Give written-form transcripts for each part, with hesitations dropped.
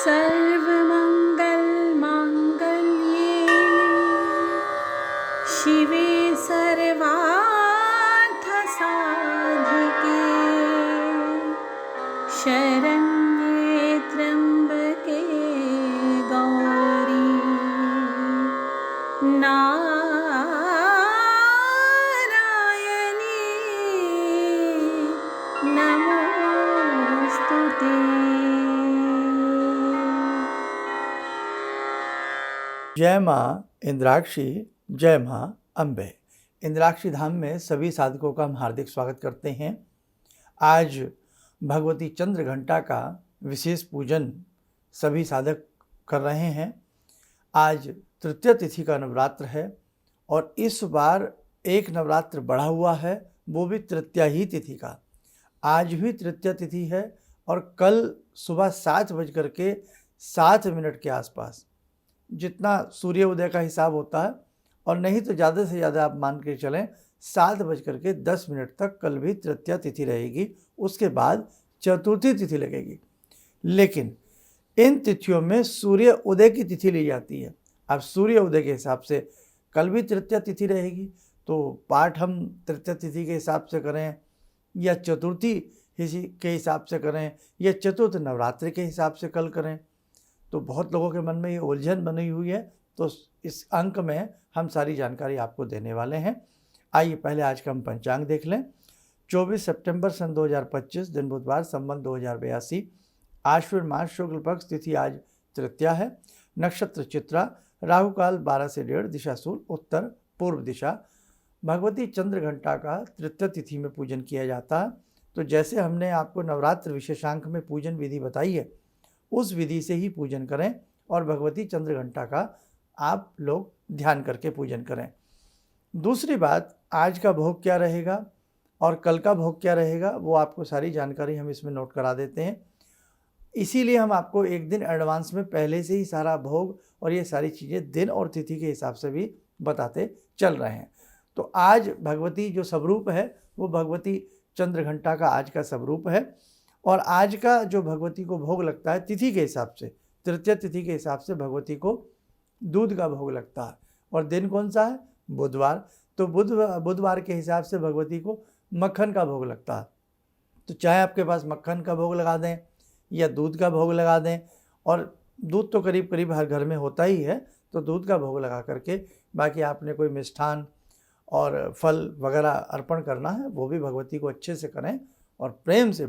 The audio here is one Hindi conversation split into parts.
सर्वमङ्गलमाङ्गल्ये शिवे सर्वार्थसाधिके शरण्ये त्र्यम्बके गौरी नारायणी नमोस्तुते। जय माँ इंद्राक्षी, जय माँ अम्बे। इंद्राक्षी धाम में सभी साधकों का हम हार्दिक स्वागत करते हैं। आज भगवती चंद्र घंटा का विशेष पूजन सभी साधक कर रहे हैं। आज तृतीय तिथि का नवरात्र है और इस बार एक नवरात्र बढ़ा हुआ है, वो भी तृतीया ही तिथि का। आज भी तृतीया तिथि है और कल सुबह 7:07 के आसपास, जितना सूर्य उदय का हिसाब होता है और नहीं तो ज़्यादा से ज़्यादा आप मान के चलें 7:10 तक कल भी तृतीया तिथि रहेगी। उसके बाद चतुर्थी तिथि लगेगी। लेकिन इन तिथियों में सूर्य उदय की तिथि ली जाती है। अब सूर्य उदय के हिसाब से कल भी तृतीया तिथि रहेगी, तो पाठ हम तृतीया तिथि के हिसाब से करें या चतुर्थी के हिसाब से करें या चतुर्थ नवरात्रि के हिसाब से कल करें, तो बहुत लोगों के मन में ये उलझन बनी हुई है। तो इस अंक में हम सारी जानकारी आपको देने वाले हैं। आइए पहले आज का हम पंचांग देख लें। 24 सितंबर सन 2025, दिन बुधवार, संवत 2082, आश्विन मास शुक्ल पक्ष, तिथि आज तृतीया है, नक्षत्र चित्रा, राहु काल 12 से 1:30, दिशा सूल उत्तर पूर्व दिशा। भगवती चंद्र घंटा का तृतीय तिथि में पूजन किया जाता है। तो जैसे हमने आपको नवरात्र विशेषांक में पूजन विधि बताई है, उस विधि से ही पूजन करें और भगवती चंद्र घंटा का आप लोग ध्यान करके पूजन करें। दूसरी बात, आज का भोग क्या रहेगा और कल का भोग क्या रहेगा, वो आपको सारी जानकारी हम इसमें नोट करा देते हैं। इसीलिए हम आपको एक दिन एडवांस में पहले से ही सारा भोग और ये सारी चीज़ें दिन और तिथि के हिसाब से भी बताते चल रहे हैं। तो आज भगवती जो स्वरूप है वो भगवती चंद्र घंटा का आज का स्वरूप है। और आज का जो भगवती को भोग लगता है तिथि के हिसाब से, तृतीय तिथि के हिसाब से भगवती को दूध का भोग लगता है। और दिन कौन सा है? बुधवार। तो बुधवार के हिसाब से भगवती को मक्खन का भोग लगता है। तो चाहे आपके पास मक्खन का भोग लगा दें या दूध का भोग लगा दें, और दूध तो करीब करीब हर घर में होता ही है, तो दूध का भोग लगा करके बाकी आपने कोई मिष्ठान और फल वगैरह अर्पण करना है वो भी भगवती को अच्छे से करें और प्रेम से,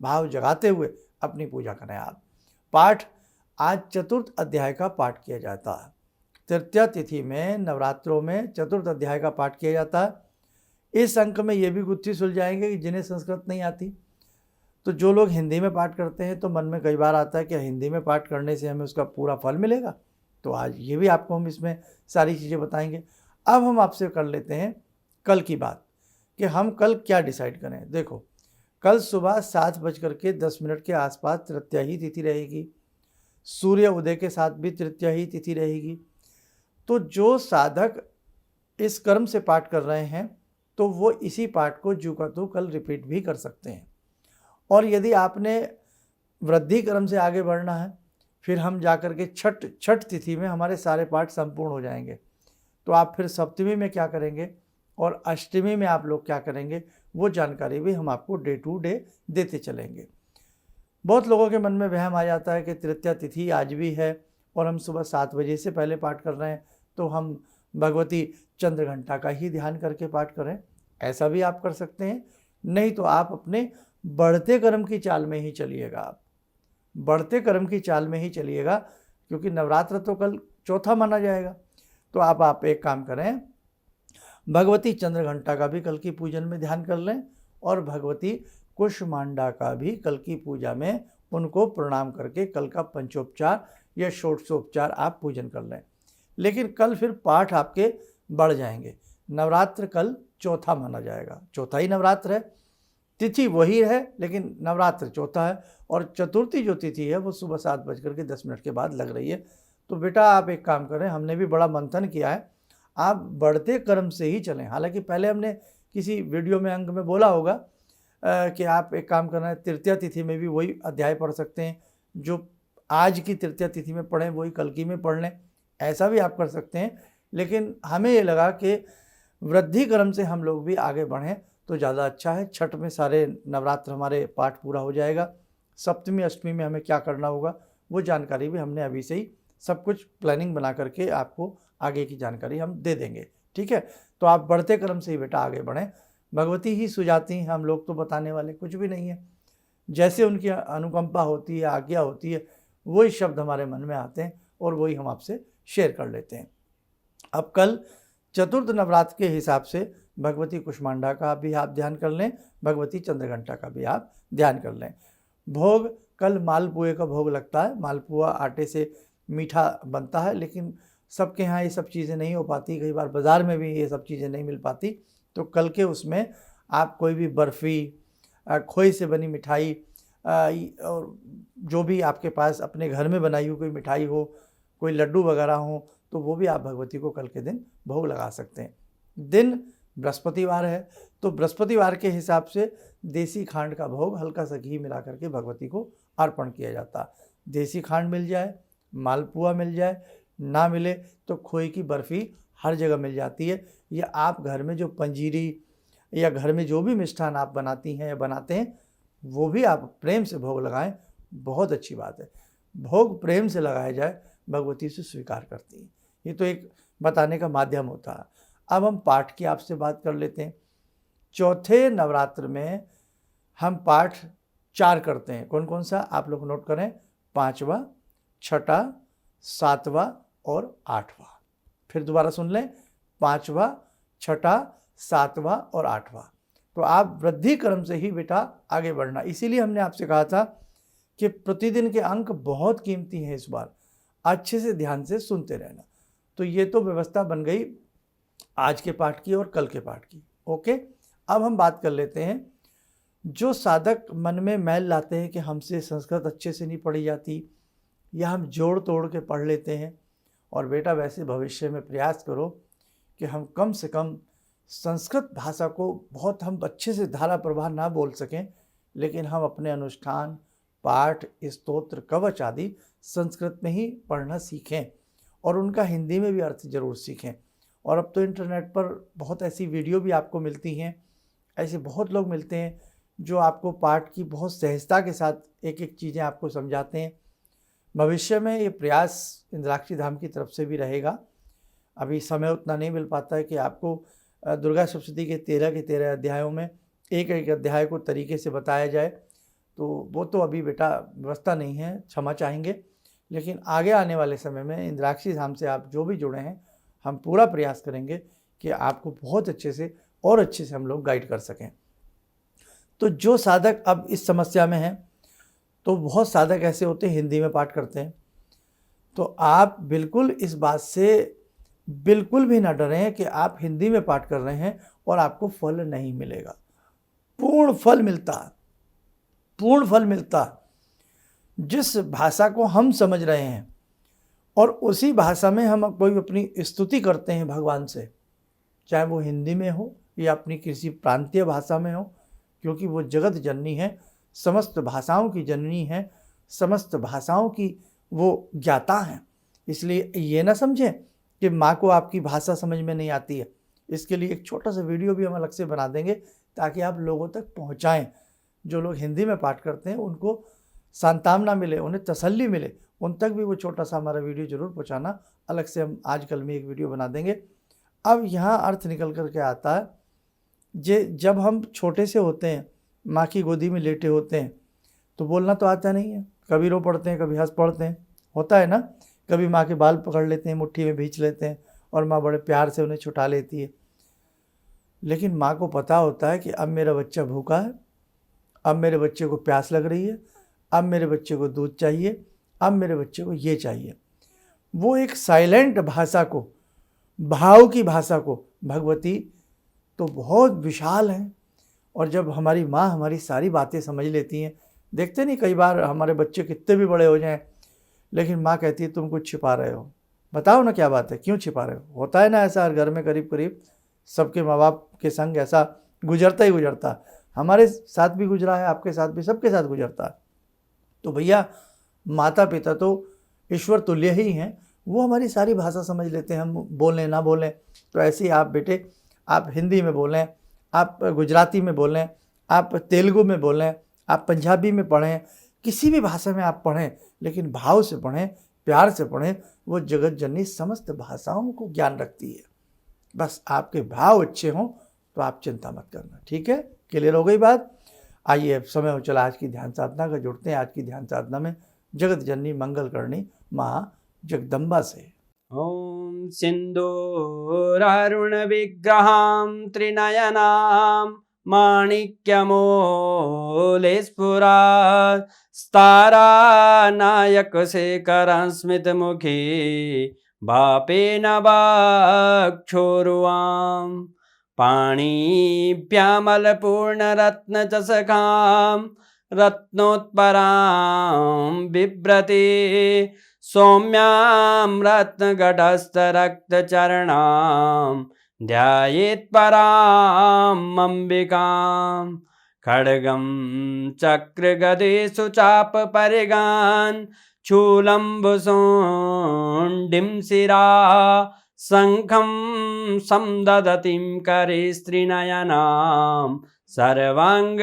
भाव जगाते हुए अपनी पूजा करें आप। पाठ आज चतुर्थ अध्याय का पाठ किया जाता है। तृतीया तिथि में नवरात्रों में चतुर्थ अध्याय का पाठ किया जाता है। इस अंक में ये भी गुत्थी सुलझाएंगे कि जिन्हें संस्कृत नहीं आती, तो जो लोग हिंदी में पाठ करते हैं तो मन में कई बार आता है कि हिंदी में पाठ करने से हमें उसका पूरा फल मिलेगा। तो आज ये भी आपको हम इसमें सारी चीज़ें बताएंगे। अब हम आपसे कर लेते हैं कल की बात कि हम कल क्या डिसाइड करें। देखो, कल सुबह 7:10 के आसपास तृतीया ही तिथि रहेगी। सूर्य उदय के साथ भी तृतीया ही तिथि रहेगी। तो जो साधक इस क्रम से पाठ कर रहे हैं तो वो इसी पाठ को जू का तू कल रिपीट भी कर सकते हैं। और यदि आपने वृद्धि क्रम से आगे बढ़ना है, फिर हम जाकर के छठ तिथि में हमारे सारे पाठ संपूर्ण हो जाएंगे। तो आप फिर सप्तमी में क्या करेंगे और अष्टमी में आप लोग क्या करेंगे, वो जानकारी भी हम आपको डे टू डे देते चलेंगे। बहुत लोगों के मन में वहम आ जाता है कि तृतीया तिथि आज भी है और हम सुबह 7 बजे से पहले पाठ कर रहे हैं, तो हम भगवती चंद्र घंटा का ही ध्यान करके पाठ करें। ऐसा भी आप कर सकते हैं। नहीं तो आप अपने बढ़ते क्रम की चाल में ही चलिएगा। आप बढ़ते क्रम की चाल में ही चलिएगा, क्योंकि नवरात्र तो कल चौथा माना जाएगा। तो आप एक काम करें, भगवती चंद्र घंटा का भी कल की पूजन में ध्यान कर लें और भगवती कुष्मांडा का भी कल की पूजा में उनको प्रणाम करके कल का पंचोपचार या षोडशोपचार आप पूजन कर लें। लेकिन कल फिर पाठ आपके बढ़ जाएंगे। नवरात्र कल चौथा माना जाएगा, चौथा ही नवरात्र है। तिथि वही है लेकिन नवरात्र चौथा है। और चतुर्थी जो तिथि है वो सुबह 7:10 के बाद लग रही है। तो बेटा आप एक काम करें, हमने भी बड़ा मंथन किया है, आप बढ़ते क्रम से ही चलें। हालांकि पहले हमने किसी वीडियो में अंक में बोला होगा कि आप एक काम करना है, तृतीया तिथि में भी वही अध्याय पढ़ सकते हैं जो आज की तृतीया तिथि में पढ़ें वही कल की में पढ़ लें, ऐसा भी आप कर सकते हैं। लेकिन हमें ये लगा कि वृद्धि क्रम से हम लोग भी आगे बढ़ें तो ज़्यादा अच्छा है। छठ में सारे नवरात्र हमारे पाठ पूरा हो जाएगा। सप्तमी अष्टमी में हमें क्या करना होगा वो जानकारी भी हमने अभी से ही सब कुछ प्लानिंग बना करके आपको आगे की जानकारी हम दे देंगे, ठीक है। तो आप बढ़ते क्रम से ही बेटा आगे बढ़ें। भगवती ही सुझाती हैं, हम लोग तो बताने वाले कुछ भी नहीं है। जैसे उनकी अनुकंपा होती है, आज्ञा होती है, वही शब्द हमारे मन में आते हैं और वही हम आपसे शेयर कर लेते हैं। अब कल चतुर्थ नवरात्र के हिसाब से भगवती कुष्मांडा का भी आप ध्यान कर लें, भगवती चंद्रघंटा का भी आप ध्यान कर लें। भोग कल मालपुए का भोग लगता है। मालपुआ आटे से मीठा बनता है, लेकिन सबके यहाँ ये सब चीज़ें नहीं हो पाती, कई बार बाज़ार में भी ये सब चीज़ें नहीं मिल पाती। तो कल के उसमें आप कोई भी बर्फ़ी, खोए से बनी मिठाई और जो भी आपके पास अपने घर में बनाई हुई कोई मिठाई हो, कोई लड्डू वगैरह हो, तो वो भी आप भगवती को कल के दिन भोग लगा सकते हैं। दिन बृहस्पतिवार है, तो बृहस्पतिवार के हिसाब से देसी खांड का भोग हल्का सा घी मिला करके भगवती को अर्पण किया जाता। देसी खांड मिल जाए, मालपुआ मिल जाए, ना मिले तो खोए की बर्फ़ी हर जगह मिल जाती है। या आप घर में जो पंजीरी या घर में जो भी मिष्ठान आप बनाती हैं या बनाते हैं वो भी आप प्रेम से भोग लगाएं, बहुत अच्छी बात है। भोग प्रेम से लगाया जाए, भगवती से स्वीकार करती हैं। ये तो एक बताने का माध्यम होता है। अब हम पाठ की आपसे बात कर लेते हैं। चौथे नवरात्र में हम पाठ 4 करते हैं। कौन कौन सा आप लोग नोट करें, 5वां, 6ठा, 7वां और 8वां। फिर दोबारा सुन लें, 5वां, 6ठा, 7वां और 8वां। तो आप वृद्धि क्रम से ही बेटा आगे बढ़ना। इसीलिए हमने आपसे कहा था कि प्रतिदिन के अंक बहुत कीमती हैं, इस बार अच्छे से ध्यान से सुनते रहना। तो ये तो व्यवस्था बन गई आज के पाठ की और कल के पाठ की। ओके, अब हम बात कर लेते हैं जो साधक मन में मैल लाते हैं कि हमसे संस्कृत अच्छे से नहीं पढ़ी जाती या हम जोड़ तोड़ के पढ़ लेते हैं। और बेटा वैसे भविष्य में प्रयास करो कि हम कम से कम संस्कृत भाषा को बहुत हम अच्छे से धारा प्रवाह ना बोल सकें, लेकिन हम अपने अनुष्ठान, पाठ, स्तोत्र, कवच आदि संस्कृत में ही पढ़ना सीखें और उनका हिंदी में भी अर्थ जरूर सीखें। और अब तो इंटरनेट पर बहुत ऐसी वीडियो भी आपको मिलती हैं, ऐसे बहुत लोग मिलते हैं जो आपको पाठ की बहुत सहजता के साथ एक एक चीज़ें आपको समझाते हैं। भविष्य में ये प्रयास इंद्राक्षी धाम की तरफ से भी रहेगा। अभी समय उतना नहीं मिल पाता है कि आपको दुर्गा सप्तशती के 13 के 13 अध्यायों में एक एक अध्याय को तरीके से बताया जाए, तो वो तो अभी बेटा व्यवस्था नहीं है, क्षमा चाहेंगे। लेकिन आगे आने वाले समय में इंद्राक्षी धाम से आप जो भी जुड़े हैं, हम पूरा प्रयास करेंगे कि आपको बहुत अच्छे से और अच्छे से हम लोग गाइड कर सकें। तो जो साधक अब इस समस्या में हैं, तो बहुत साधक ऐसे होते हैं हिंदी में पाठ करते हैं, तो आप बिल्कुल इस बात से बिल्कुल भी ना डरें कि आप हिंदी में पाठ कर रहे हैं और आपको फल नहीं मिलेगा। पूर्ण फल मिलता, पूर्ण फल मिलता। जिस भाषा को हम समझ रहे हैं और उसी भाषा में हम कोई अपनी स्तुति करते हैं भगवान से, चाहे वो हिंदी में हो या अपनी किसी प्रांतीय भाषा में हो, क्योंकि वो जगत जननी है, समस्त भाषाओं की जननी है, समस्त भाषाओं की वो ज्ञाता हैं। इसलिए ये ना समझें कि माँ को आपकी भाषा समझ में नहीं आती है। इसके लिए एक छोटा सा वीडियो भी हम अलग से बना देंगे ताकि आप लोगों तक पहुँचाएँ। जो लोग हिंदी में पाठ करते हैं उनको सांत्वना मिले, उन्हें तसल्ली मिले, उन तक भी वो छोटा सा हमारा वीडियो ज़रूर पहुँचाना। अलग से हम आज कल में एक वीडियो बना देंगे। अब यहाँ अर्थ निकल कर के आता है, जब हम छोटे से होते हैं, माँ की गोदी में लेटे होते हैं, तो बोलना तो आता नहीं है, कभी रो पड़ते हैं, कभी हंस पड़ते हैं, होता है ना। कभी माँ के बाल पकड़ लेते हैं, मुट्ठी में भींच लेते हैं और माँ बड़े प्यार से उन्हें छुटा लेती है। लेकिन माँ को पता होता है कि अब मेरा बच्चा भूखा है, अब मेरे बच्चे को प्यास लग रही है, अब मेरे बच्चे को दूध चाहिए, अब मेरे बच्चे को ये चाहिए। वो एक साइलेंट भाषा को, भाव की भाषा को, भगवती तो बहुत विशाल है। और जब हमारी माँ हमारी सारी बातें समझ लेती हैं, देखते नहीं कई बार हमारे बच्चे कितने भी बड़े हो जाएं, लेकिन माँ कहती है तुम कुछ छिपा रहे हो, बताओ ना क्या बात है, क्यों छिपा रहे हो। होता है ना ऐसा हर घर में, करीब करीब सबके माँ बाप के संग ऐसा गुजरता ही गुजरता। हमारे साथ भी गुजरा है, आपके साथ भी, सबके साथ गुजरता है। तो भैया माता पिता तो ईश्वर तुल्य ही हैं, वो हमारी सारी भाषा समझ लेते हैं, हम बोलें ना बोलें। तो ऐसे ही आप बेटे, आप हिंदी में बोलें, आप गुजराती में बोलें, आप तेलुगु में बोलें, आप पंजाबी में पढ़ें, किसी भी भाषा में आप पढ़ें, लेकिन भाव से पढ़ें, प्यार से पढ़ें। वो जगत जननी समस्त भाषाओं को ज्ञान रखती है। बस आपके भाव अच्छे हों तो आप चिंता मत करना। ठीक है, क्लियर हो गई बात। आइए अब समय हो चला आज की ध्यान साधना का। जुड़ते हैं आज की ध्यान साधना में जगत जननी मंगल करणी माँ जगदम्बा से। ॐ सिन्दूरारुण विग्रहां त्रिनयनां माणिक्यमूले स्फुरात् स्तारानायकशेखरं स्मितमुखी भापेन वाक्छोरुवां पाणिभ्यामलपूर्णरत्नचषकां रत्नोत्परां बिभ्रति सौम्यां रत्नघटस्थरक्तचरणां ध्यायेत् परां अम्बिकां खड्गं चक्रगदेषु चापपरिगान् शूलम्बुशुण्डिं शिरा शङ्खं संदधतीं करे स्त्रीनयनां सर्वाङ्गभूषावृतां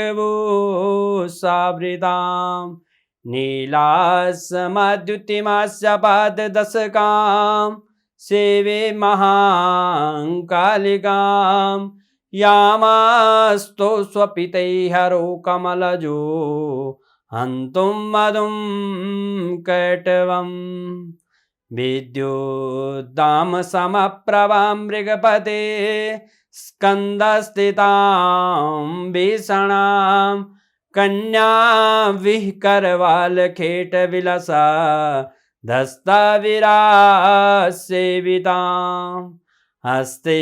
नीलास्मद्युतिमास्य पाददशकां सेवे महाकालिकां यामास्तो स्वपितैहरो कमलजो हन्तुं मधुं कैटवम् विद्युद्दामसमप्रभां मृगपते स्कन्दस्थितां भीषणां कन्या विहकरवालखेटविलसा धस्ताविरासेवितां हस्ते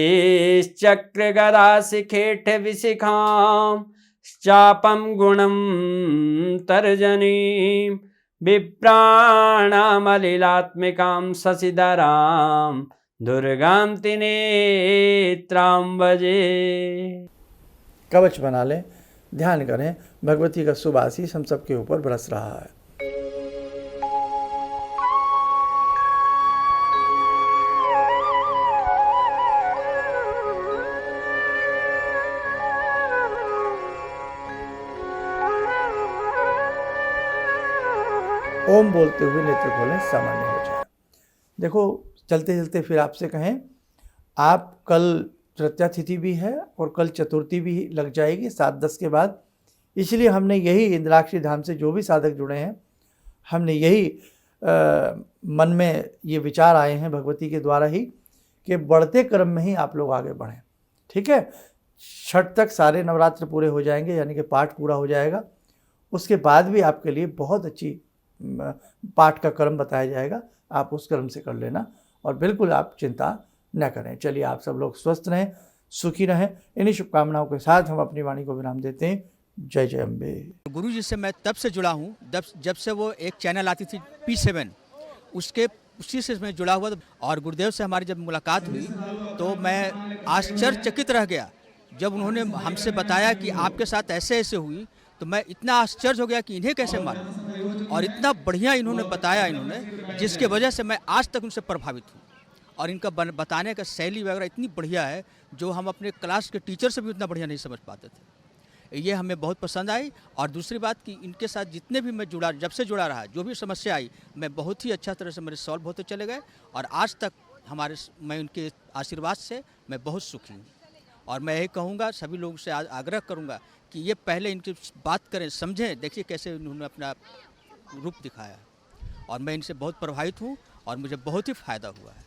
चक्रगदाशिखेटविशिखां चापं गुणं तर्जनीं विप्राणामलिलात्मिकां शशिधरां दुर्गां त्रिनेत्रां भजे। कवच बना लें, ध्यान करें, भगवती का शुभ आशीष हम सबके ऊपर बरस रहा है। ओम बोलते हुए नेत्र खोलें, सामान्य हो जाए। देखो, चलते चलते फिर आपसे कहें, आप कल तृतीया तिथि भी है और कल चतुर्थी भी लग जाएगी 7:10 के बाद। इसलिए हमने यही इंद्राक्षी धाम से जो भी साधक जुड़े हैं, हमने यही मन में ये विचार आए हैं भगवती के द्वारा ही कि बढ़ते क्रम में ही आप लोग आगे बढ़ें। ठीक है, छठ तक सारे नवरात्र पूरे हो जाएंगे, यानी कि पाठ पूरा हो जाएगा। उसके बाद भी आपके लिए बहुत अच्छी पाठ का क्रम बताया जाएगा, आप उस क्रम से कर लेना और बिल्कुल आप चिंता न करें। चलिए, आप सब लोग स्वस्थ रहें, सुखी रहें। इन्हीं शुभकामनाओं के साथ हम अपनी वाणी को विराम देते हैं। जय जय अम्बे। गुरु जी से मैं तब से जुड़ा हूँ जब से वो एक चैनल आती थी P7, उसी से मैं जुड़ा हुआ। और गुरुदेव से हमारी जब मुलाकात हुई तो मैं आश्चर्यचकित रह गया जब उन्होंने हमसे बताया कि आपके साथ ऐसे ऐसे हुई। तो मैं इतना आश्चर्य हो गया कि इन्हें कैसे मालूम, और इतना बढ़िया इन्होंने बताया इन्होंने, जिसके वजह से मैं आज तक उनसे प्रभावित हूँ। और इनका बताने का शैली वगैरह इतनी बढ़िया है जो हम अपने क्लास के टीचर से भी उतना बढ़िया नहीं समझ पाते थे। ये हमें बहुत पसंद आई। और दूसरी बात कि इनके साथ जितने भी मैं जुड़ा, जब से जुड़ा रहा, जो भी समस्या आई, मैं बहुत ही अच्छा तरह से मेरे सॉल्व होते चले गए। और आज तक मैं उनके आशीर्वाद से मैं बहुत सुखी हूँ। और मैं यही कहूँगा, सभी लोगों से आग्रह करूँगा कि ये पहले इनकी बात करें, समझें। देखिए कैसे इन्होंने अपना रूप दिखाया। और मैं इनसे बहुत प्रभावित हूँ और मुझे बहुत ही फायदा हुआ है।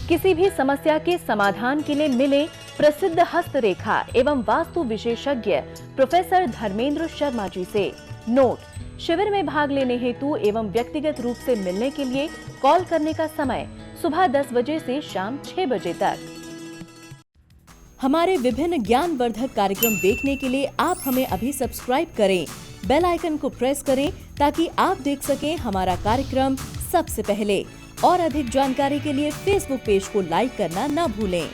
किसी भी समस्या के समाधान के लिए मिले प्रसिद्ध हस्तरेखा एवं वास्तु विशेषज्ञ प्रोफेसर धर्मेंद्र शर्मा जी से। नोट: शिविर में भाग लेने हेतु एवं व्यक्तिगत रूप से मिलने के लिए कॉल करने का समय सुबह 10 बजे से शाम 6 बजे तक। हमारे विभिन्न ज्ञानवर्धक कार्यक्रम देखने के लिए आप हमें अभी सब्सक्राइब करें, बेल आइकन को प्रेस करें ताकि आप देख सकें हमारा कार्यक्रम सबसे पहले। और अधिक जानकारी के लिए फेसबुक पेज को लाइक करना न भूलें।